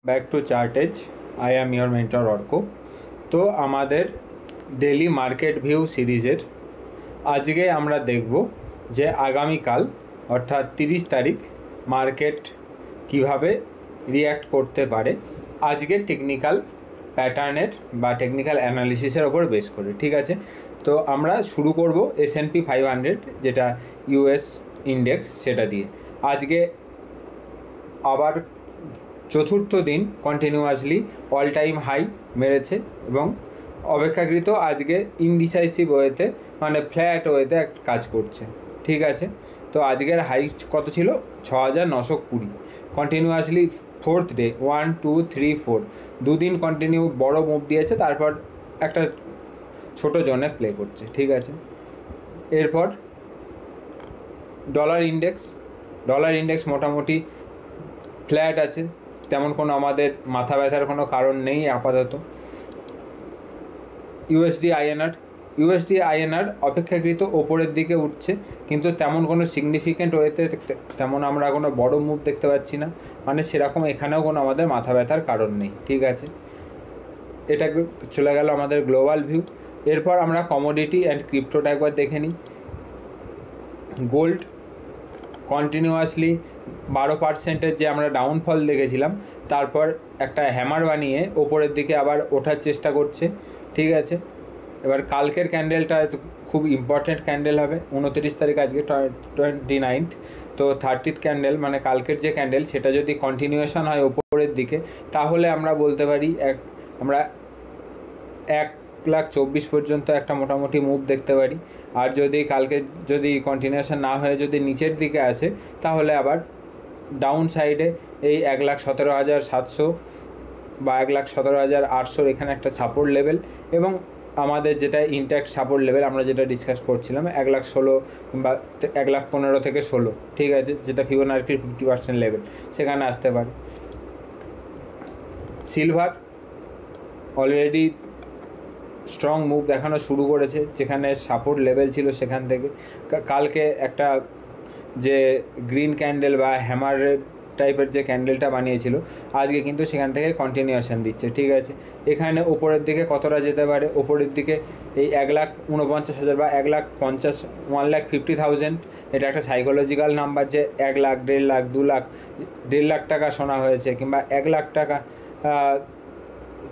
Back to Chartage. I am your mentor Arka. তো আমাদের daily market view সিরিজের আজকে আমরা দেখব যে আগামীকাল অর্থাৎ 30 তারিখ মার্কেট কিভাবে রিয়্যাক্ট করতে পারে আজকের টেকনিক্যাল প্যাটার্নের বা টেকনিক্যাল অ্যানালিসিসের ওপর বেস করে। ঠিক আছে, তো আমরা শুরু করব S&P 500 যেটা ইউএস ইন্ডেক্স সেটা দিয়ে। আজকে আবার চতুর্থ দিন কন্টিনিউয়াসলি অল টাইম হাই মেরেছে এবং অপেক্ষাকৃত আজকে ইনডিসাইসিভ ওয়েতে মানে ফ্ল্যাট ওয়েতে কাজ করছে। ঠিক আছে, তো আজকের হাই কত ছিল? 6920। কন্টিনিউয়াসলি ফোর্থ ডে 1 2 3 4 দুদিন কন্টিনিউ বড় মুভ দিয়েছে, তারপর একটা ছোট জোনে প্লে করছে। ঠিক আছে, এরপর ডলার ইন্ডেক্স মোটামুটি ফ্ল্যাট আছে, তেমন কোনো আমাদের মাথা ব্যথার কোনো কারণ নেই আপাতত। ইউএসডি আইএনআর অপেক্ষাকৃত ওপরের দিকে উঠছে, কিন্তু তেমন কোনো সিগনিফিক্যান্ট ওয়েতে তেমন আমরা কোনো বড় মুভ দেখতে পাচ্ছি না, মানে সেরকম এখানেও কোনো আমাদের মাথা ব্যথার কারণ নেই। ঠিক আছে, এটা চলে গেল আমাদের গ্লোবাল ভিউ। এরপর আমরা কমোডিটি অ্যান্ড ক্রিপ্টোটা একবার দেখে নিই। গোল্ড কন্টিনিউয়াসলি 12% যে আমরা ডাউনফল দেখেছিলাম, তারপর একটা হ্যামার বানিয়ে ওপরের দিকে আবার ওঠার চেষ্টা করছে। ঠিক আছে, এবার কালকের ক্যান্ডেলটা খুব ইম্পর্ট্যান্ট ক্যান্ডেল হবে। 29 তারিখ, আজকে 29th, তো 30th ক্যান্ডেল মানে কালকের যে ক্যান্ডেল সেটা যদি কন্টিনিউয়েশন হয় ওপরের দিকে, তাহলে আমরা বলতে পারি আমরা 1,24,000 পর্যন্ত একটা মোটামুটি মুভ দেখতে পারি। আর কালকে যদি কন্টিনিউয়েশন না হয়ে যদি নিচের দিকে আসে, তাহলে আবার ডাউন সাইডে এই 1,17,700 বা 1,17,800 এখানে একটা সাপোর্ট লেভেল, এবং আমাদের যেটা ইনট্যাক্ট সাপোর্ট লেভেল আমরা যেটা ডিসকাস করছিলাম 1,16,000 কিংবা 1,15,000 থেকে 16। ঠিক আছে, যেটা ফিবোনাচির 50% লেভেল, সেখানে আসতে পারে। সিলভার অলরেডি স্ট্রং মুভ দেখানো শুরু করেছে, যেখানে সাপোর্ট লেভেল ছিল সেখান থেকে। কালকে একটা যে গ্রিন ক্যান্ডেল বা হ্যামার টাইপের যে ক্যান্ডেলটা বানিয়েছিল, আজকে কিন্তু সেখান থেকে কন্টিনিউয়েশন দিচ্ছে। ঠিক আছে, এখানে ওপরের দিকে কতটা যেতে পারে? ওপরের দিকে এই 1,49,000 বা 1,50,000 1,50,000, এটা একটা সাইকোলজিক্যাল নাম্বার যে 1 লাখ, 1.5 লাখ, 2 লাখ, 1.5 লাখ টাকা শোনা হয়েছে, কিংবা 1 লাখ টাকা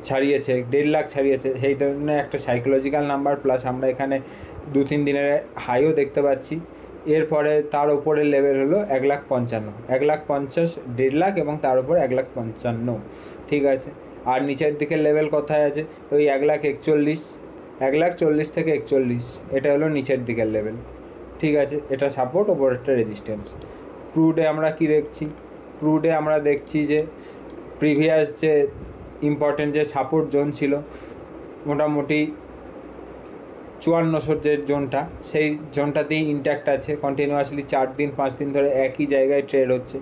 ছাড়িয়েছে, 1.5 লাখ ছাড়িয়েছে, সেই ধরনের একটা সাইকোলজিক্যাল নাম্বার। প্লাস আমরা এখানে 2-3 দিনের হাইও দেখতে পাচ্ছি। এরপরে তার উপরের লেভেল হলো 1,50,000, 1,50,000, 1.5 লাখ এবং তার উপর 1,55,000। ঠিক আছে, আর নিচের দিকের লেভেল কোথায় আছে? ওই 1,41,000, 1,40,000 থেকে 41, এটা হলো নিচের দিকের লেভেল। ঠিক আছে, এটা সাপোর্ট, ওপর একটা রেজিস্ট্যান্স। ক্রুডে আমরা কি দেখছি? ক্রুডে আমরা দেখছি যে প্রিভিয়াস যে ইম্পর্টেন্ট যে সাপোর্ট জোন ছিল মোটামুটি 5400 যে জোনটা, সেই জোনটাতেই ইনট্যাক্ট আছে। কন্টিনিউয়াসলি 4-5 দিন ধরে একই জায়গায় ট্রেড হচ্ছে।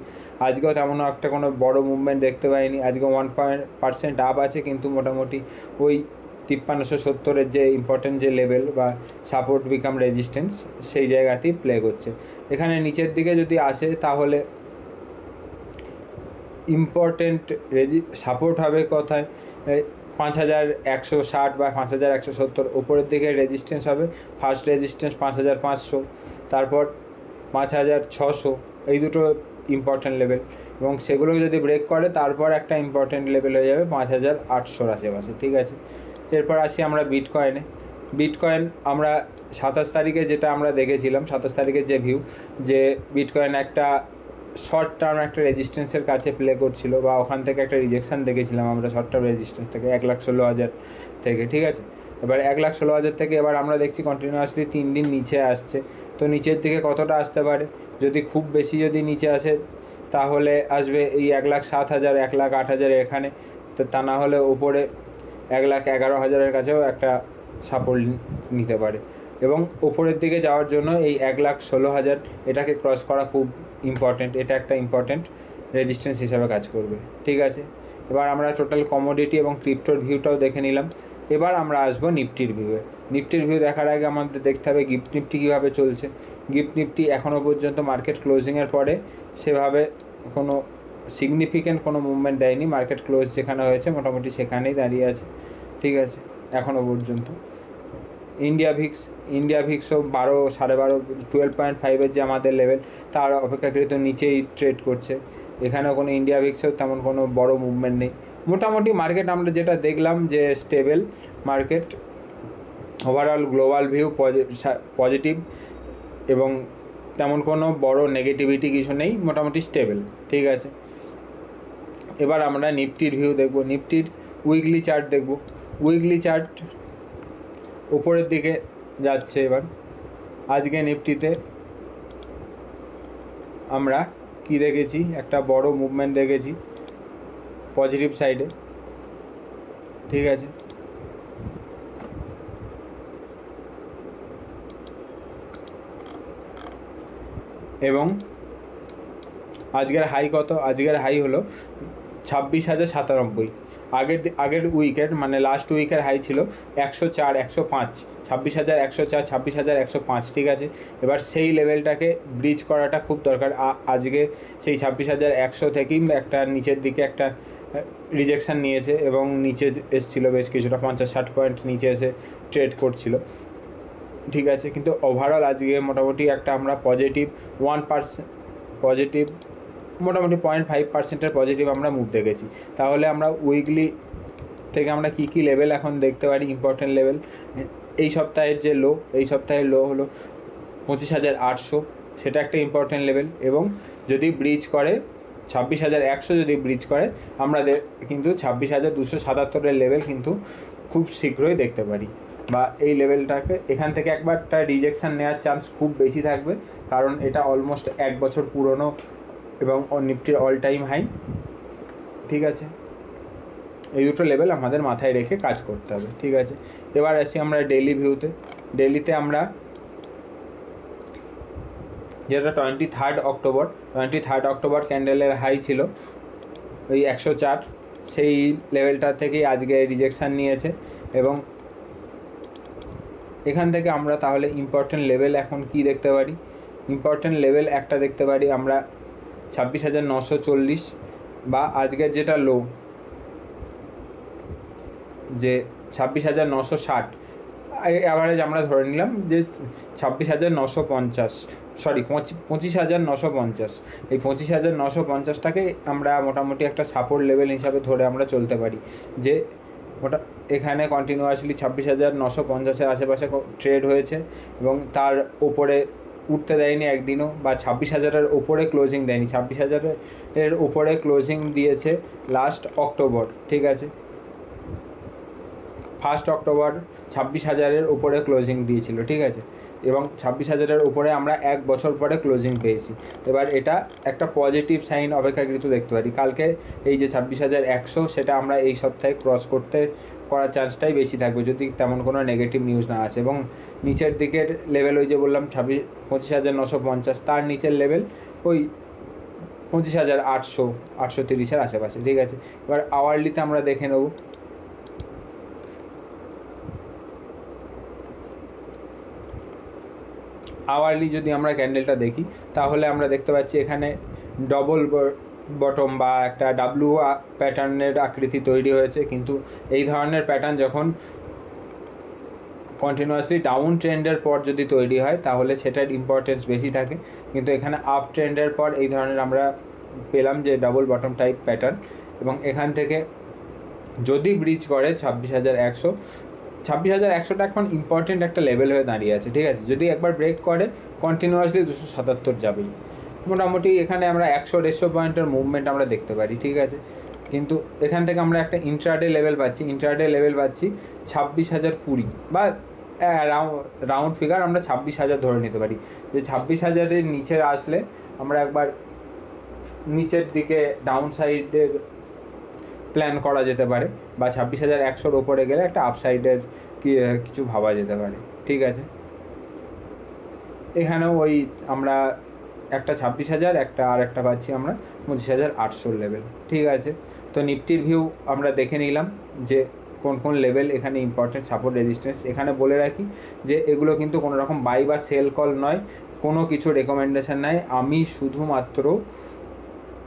আজকেও তেমন একটা কোনো বড় মুভমেন্ট দেখতে পাইনি। আজকে 1% আপ আছে, কিন্তু মোটামুটি ওই 5370-এর যে ইম্পর্টেন্ট যে লেভেল বা সাপোর্ট বিকাম রেজিস্ট্যান্স, সেই জায়গাতেই প্লে করছে। এখানে নিচের দিকে যদি আসে, তাহলে ইম্পর্টেন্ট সাপোর্ট হবে কোথায়? 5,160 বা 5,170। ওপরের দিকে রেজিস্ট্যান্স হবে, ফার্স্ট রেজিস্ট্যান্স 5,500, তারপর 5,600, এই দুটো ইম্পর্টেন্ট লেভেল, এবং সেগুলো যদি ব্রেক করে তারপর একটা ইম্পর্টেন্ট লেভেল হয়ে যাবে 5,800 আশেপাশে। ঠিক আছে, এরপর আসি আমরা বিটকয়েন আমরা 27 তারিখে যেটা আমরা দেখেছিলাম, 27 তারিখের যে ভিউ, যে বিটকয়েন একটা শর্ট টার্ম একটা রেজিস্ট্যান্সের কাছে প্লে করছিল, বা ওখান থেকে একটা রিজেকশান দেখেছিলাম আমরা শর্ট টার্ম রেজিস্ট্যান্স থেকে 1,16,000 থেকে। ঠিক আছে, এবার 1,16,000 থেকে এবার আমরা দেখছি কন্টিনিউয়াসলি 3 দিন নিচে আসছে। তো নিচের দিকে কতটা আসতে পারে? যদি খুব বেশি যদি নিচে আসে, তাহলে আসবে এই 1,07,000, 1,08,000 এখানে। তো তা না হলে ওপরে 1,11,000-এর কাছেও একটা সাপোর্ট নিতে পারে, এবং ওপরের দিকে যাওয়ার জন্য এই 1,16,000 এটাকে ক্রস করা খুব ইম্পর্টেন্ট। এটা একটা ইম্পর্টেন্ট রেজিস্ট্যান্স হিসাবে কাজ করবে। ঠিক আছে, এবার আমরা টোটাল কমোডিটি এবং ক্রিপ্টোর ভিউটাও দেখে নিলাম। এবার আমরা আসবো নিফটির ভিউয়ে। নিফটির ভিউ দেখার আগে আমাদের দেখতে হবে গিফট নিফটি কীভাবে চলছে। গিফট নিফটি এখনও পর্যন্ত মার্কেট ক্লোজিংয়ের পরে সেভাবে কোনো সিগনিফিক্যান্ট কোনো মুভমেন্ট দেয়নি, মার্কেট ক্লোজ যেখানে হয়েছে মোটামুটি সেখানেই দাঁড়িয়ে আছে, ঠিক আছে এখনও পর্যন্ত। ইন্ডিয়া ভিক্সও 12.5 12.5 যে আমাদের লেভেল তার অপেক্ষাকৃত নিচেই ট্রেড করছে। এখানেও কোনো ইন্ডিয়া ভিক্সেও তেমন কোনো বড় মুভমেন্ট নেই। মোটামুটি মার্কেট আমরা যেটা দেখলাম যে stable market, overall global view positive এবং তেমন কোনো বড় নেগেটিভিটি কিছু নেই, মোটামুটি স্টেবল, ঠিক আছে। এবার আমরা নিফটির ভিউ দেখব, নিফটির উইকলি চার্ট দেখব। উইকলি চার্ট উপরের দিকে যাচ্ছে। এবার আজকে নিফটিতে আমরা কি দেখেছি, একটা বড় মুভমেন্ট দেখেছি পজিটিভ সাইডে, ঠিক আছে। এবং আজকের হাই কত, আজকের হাই হলো 26,097। আগের উইকের মানে লাস্ট উইকের হাই ছিল 104 105, 26,104 26,105, ঠিক আছে। এবার সেই লেভেলটাকে ব্রিজ করাটা খুব দরকার। আজকে সেই 26,100 থেকেই একটা নিচের দিকে একটা রিজেকশান নিয়েছে এবং নিচে এসেছিলো বেশ কিছুটা, 50-60 পয়েন্ট নিচে এসে ট্রেড করছিল, ঠিক আছে। কিন্তু ওভারঅল আজকে মোটামুটি একটা আমরা পজিটিভ 1% পজিটিভ, মোটামুটি 0.5% পজিটিভ আমরা মুভ দেখেছি। তাহলে আমরা উইকলি থেকে আমরা কী কী লেভেল এখন দেখতে পারি, ইম্পর্টেন্ট লেভেল। এই সপ্তাহের যে লো, এই সপ্তাহের লো হলো 25,800, সেটা একটা ইম্পর্টেন্ট লেভেল। এবং যদি ব্রিজ করে 26,100, যদি ব্রিজ করে আমরা কিন্তু 26,277 লেভেল কিন্তু খুব শীঘ্রই দেখতে পারি। বা এই লেভেলটাকে এখান থেকে একবারটা রিজেকশান নেওয়ার চান্স খুব বেশি থাকবে, কারণ এটা অলমোস্ট 1 বছর পুরনো এবং নিফটির অল টাইম হাই, ঠিক আছে। এই দুটো লেভেল আমাদের মাথায় রেখে কাজ করতে হবে, ঠিক আছে। এবার আসি আমরা ডেইলি ভিউতে। ডেইলিতে আমরা যেটা 23 অক্টোবর ক্যান্ডেলের হাই ছিল ওই 104, সেই লেভেলটা থেকেই আজকে রিজেকশান নিয়েছে। এবং এখান থেকে আমরা তাহলে ইম্পর্টেন্ট লেভেল এখন কি দেখতে পারি, ইম্পর্টেন্ট লেভেল একটা দেখতে পারি আমরা 26,940, বা আজকের যেটা লো যে 26,960, অ্যাভারেজ আমরা ধরে নিলাম যে 26,950, সরি 25,950, এই 25,950টাকে আমরা মোটামুটি একটা সাপোর্ট লেভেল হিসাবে ধরে আমরা চলতে পারি। যে ওটা এখানে কন্টিনিউয়াসলি 26,950-এর আশেপাশে ট্রেড হয়েছে এবং তার ওপরে উঠতে দেয়নি একদিনও, বা 26,000-এর ওপরে ক্লোজিং দেয়নি। 26,000-এর ওপরে ক্লোজিং দিয়েছে লাস্ট অক্টোবর, ঠিক আছে। 1 অক্টোবর 26,000-এর ওপরে ক্লোজিং দিয়েছিল, ঠিক আছে। এবং 26,000-এর ওপরে আমরা 1 বছর পরে ক্লোজিং পেয়েছি। এবার এটা একটা পজিটিভ সাইন অপেক্ষাকৃত দেখতে পারি। কালকে এই যে 26,100, সেটা আমরা এই সপ্তাহে ক্রস করার চান্সটাই বেশি থাকবে যদি তেমন কোনো নেগেটিভ নিউজ না আসে। এবং নিচের দিকের লেভেল ওই যে বললাম 25,950, তার নিচের লেভেল ওই 25,800 830-এর আশেপাশে, ঠিক আছে। এবার আওয়ারলিতে আমরা দেখে নেব। আওয়ারলি যদি আমরা ক্যান্ডেলটা দেখি তাহলে আমরা দেখতে পাচ্ছি এখানে ডবল বটম বা একটা ডাব্লু প্যাটার্নের আকৃতি তৈরি হয়েছে। কিন্তু এই ধরনের প্যাটার্ন যখন কন্টিনিউয়াসলি ডাউন ট্রেন্ডের পর যদি তৈরি হয় তাহলে সেটার ইম্পর্টেন্স বেশি থাকে। কিন্তু এখানে আপ ট্রেন্ডের পর এই ধরনের আমরা পেলাম যে ডাবল বটম টাইপ প্যাটার্ন। এবং এখান থেকে যদি ব্রিজ করে 26,100টা এখন ইম্পর্টেন্ট একটা লেভেল হয়ে দাঁড়িয়ে আছে, ঠিক আছে। যদি একবার ব্রেক করে কন্টিনিউয়াসলি 277 যাবেই, মোটামুটি এখানে আমরা 100-150 পয়েন্টের মুভমেন্ট আমরা দেখতে পারি, ঠিক আছে। কিন্তু এখান থেকে আমরা একটা ইন্ট্রাডে লেভেল পাচ্ছি 26,020, বা রাউন্ড ফিগার আমরা 26,000 ধরে নিতে পারি। যে 26,000-এর নিচে আসলে আমরা একবার নিচের দিকে ডাউন সাইডের প্ল্যান করা যেতে পারে, বা 26,100-র ওপরে গেলে একটা আপসাইডের কিছু ভাবা যেতে পারে, ঠিক আছে। এখানেও ওই আমরা একটা 26,000, আর একটা পাচ্ছি আমরা 25,800 লেভেল, ঠিক আছে। তো নিফটির ভিউ আমরা দেখে নিলাম যে কোন কোন লেভেল এখানে ইম্পর্টেন্ট সাপোর্ট রেজিস্ট্যান্স। এখানে বলে রাখি যে এগুলো কিন্তু কোনো রকম বাই বা সেল কল নয়, কোনো কিছু রেকমেন্ডেশন নয়। আমি শুধুমাত্র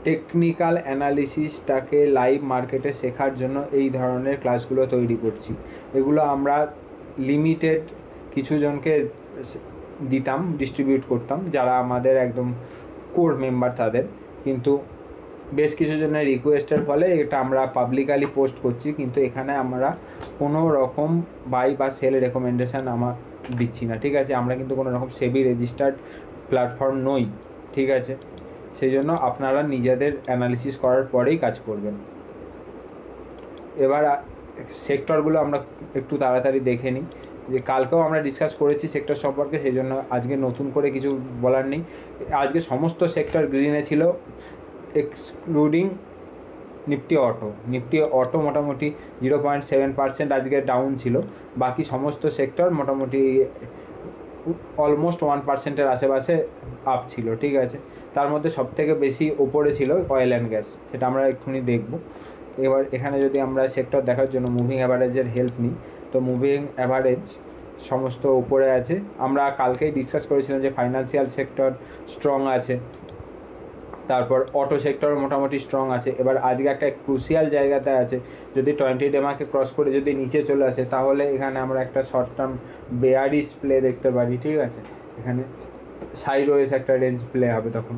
টেকনিক্যাল অ্যানালিসিসটাকে লাইভ মার্কেটে শেখার জন্য এই ধরনের ক্লাসগুলো তৈরি করছি। এগুলো আমরা লিমিটেড কিছু জনকে দিতাম, ডিস্ট্রিবিউট করতাম যারা আমাদের একদম কোর মেম্বার তাদের, কিন্তু বেশ কিছু জনের রিকোয়েস্টের ফলে এটা আমরা পাবলিকালি পোস্ট করছি, কিন্তু এখানে আমরা কোনো রকম বাই বা সেল রেকমেন্ডেশান আমার দিচ্ছি না, ঠিক আছে? আমরা কিন্তু কোনো রকম সেবি রেজিস্টার্ড প্ল্যাটফর্ম নই, ঠিক আছে? সেই জন্য আপনারা নিজেদের অ্যানালিসিস করার পরেই কাজ করবেন। এবার সেক্টরগুলো আমরা একটু তাড়াতাড়ি দেখে নিই। যে কালকেও আমরা ডিসকাস করেছি সেক্টর সম্পর্কে, সেই জন্য আজকে নতুন করে কিছু বলার নেই। আজকে সমস্ত সেক্টর গ্রিনে ছিল এক্সক্লুডিং নিফটি অটো মোটামুটি 0.7% আজকে ডাউন ছিল। বাকি সমস্ত সেক্টর মোটামুটি অলমোস্ট 1%-এর আশেপাশে আপ ছিল, ঠিক আছে? তার মধ্যে সবথেকে বেশি ওপরে ছিল অয়েল অ্যান্ড গ্যাস, সেটা আমরা এক্ষুনি দেখব। এবার এখানে যদি আমরা সেক্টর দেখার জন্য মুভিং অ্যাভারেজের হেল্প নিই, তো মুভিং অ্যাভারেজ সমস্ত উপরে আছে। আমরা কালকেই ডিসকাস করেছিলাম যে ফাইন্যান্সিয়াল সেক্টর স্ট্রং আছে, তারপর অটো সেক্টর মোটামুটি স্ট্রং আছে। এবার আজকে একটা ক্রুশিয়াল জায়গাতে আছে, যদি 20 ডেমাকে ক্রস করে যদি নিচে চলে আসে তাহলে এখানে আমরা একটা শর্ট টার্ম বেয়ারিশ প্লে দেখতে পারি, ঠিক আছে? এখানে সাইডওয়েজ একটা রেঞ্জ প্লে হবে তখন।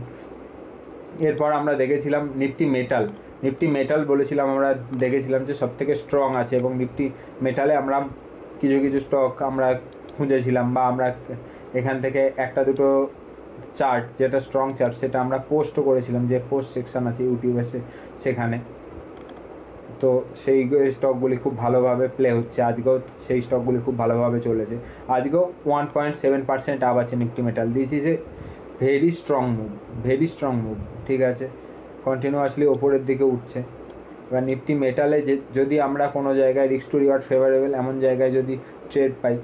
এরপর আমরা দেখেছিলাম নিফটি মেটাল বলেছিলাম, আমরা দেখেছিলাম যে সবথেকে স্ট্রং আছে, এবং নিফটি মেটালে আমরা কিছু স্টক আমরা খুঁজেছিলাম, বা আমরা এখান থেকে একটা দুটো চার্ট যেটা স্ট্রং চার্ট সেটা আমরা পোস্টও করেছিলাম, যে পোস্ট সেকশান আছে ইউটিউবে সেখানে। তো সেই স্টকগুলি খুব ভালোভাবে প্লে হচ্ছে, আজকেও সেই স্টকগুলি খুব ভালোভাবে চলেছে। আজকেও 1.7% আপ আছে Nifty metal. This is a very strong move, ঠিক আছে? কন্টিনিউয়াসলি ওপরের দিকে উঠছে। এবার নিফটি মেটালে যদি আমরা কোনো জায়গায় রিস্ক টু রিওয়ার্ড ফেভারেবল এমন জায়গায় যদি ট্রেড পাই,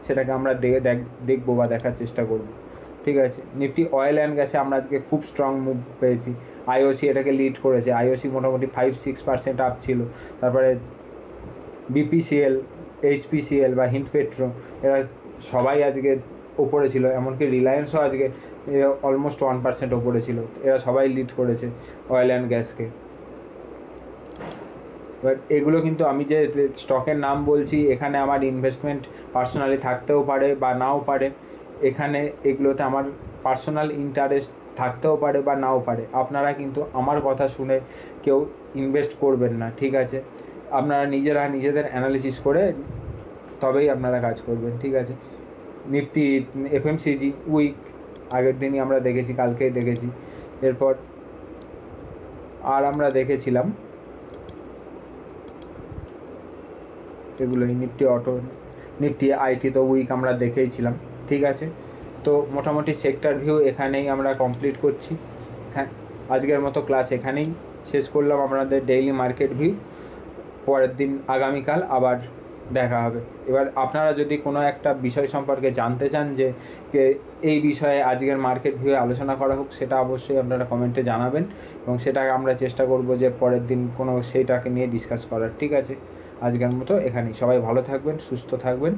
সেটাকে আমরা দেখবো বা দেখার চেষ্টা করব, ঠিক আছে? নিফটি অয়েল অ্যান্ড গ্যাসে আমরা আজকে খুব স্ট্রং মুভ পেয়েছি। আইওসি এটাকে লিড করেছে, আইওসি মোটামুটি 5-6% আপ ছিল। তারপরে বিপিসিএল, এইচপিসিএল বা হিন্দ পেট্রো, এরা সবাই আজকে ওপরে ছিল। এমনকি রিলায়েন্সও আজকে অলমোস্ট 1% ওপরে ছিল। এরা সবাই লিড করেছে অয়েল অ্যান্ড গ্যাসকে। এবার এগুলো কিন্তু আমি যে স্টকের নাম বলছি, এখানে আমার ইনভেস্টমেন্ট পার্সোনালি থাকতেও পারে বা নাও পারে। এখানে এগুলোতে আমার পার্সোনাল ইন্টারেস্ট থাকতেও পারে বা নাও পারে। আপনারা কিন্তু আমার কথা শুনে কেউ ইনভেস্ট করবেন না, ঠিক আছে? আপনারা নিজেদের অ্যানালিসিস করে তবেই আপনারা কাজ করবেন, ঠিক আছে? নিফটি এফএমসিজি উইক আগের দিনই আমরা দেখেছি, কালকেই দেখেছি। এরপর আর আমরা দেখেছিলাম এগুলোই নিফটি আইটি তো উইক আমরা দেখেইছিলাম, ঠিক আছে? তো মোটামুটি সেক্টর ভিউ এখানেই আমরা কমপ্লিট করছি। হ্যাঁ, আজকের মতো ক্লাস এখানেই শেষ করলাম আমাদের ডেইলি মার্কেট ভিউ। পরের দিন আগামীকাল আবার দেখা হবে। এবার আপনারা যদি কোনো একটা বিষয় সম্পর্কে জানতে চান যে এই বিষয়ে আজকের মার্কেট ভিউ আলোচনা করা হোক, সেটা অবশ্যই আপনারা কমেন্টে জানাবেন, এবং সেটাকে আমরা চেষ্টা করব যে পরের দিন সেইটাকে নিয়ে ডিসকাস করার, ঠিক আছে? আজকের মতো এখানেই। সবাই ভালো থাকবেন, সুস্থ থাকবেন।